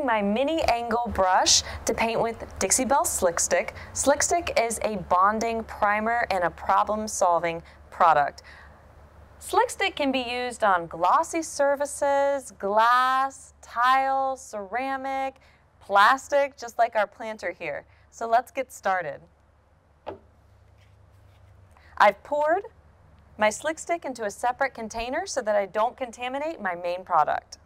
my mini angle brush to paint with Dixie Belle Slick Stick. Slick Stick is a bonding primer and a problem-solving product. Slick Stick can be used on glossy surfaces, glass, tile, ceramic, plastic, just like our planter here. So let's get started. I've poured my Slick Stick into a separate container so that I don't contaminate my main product.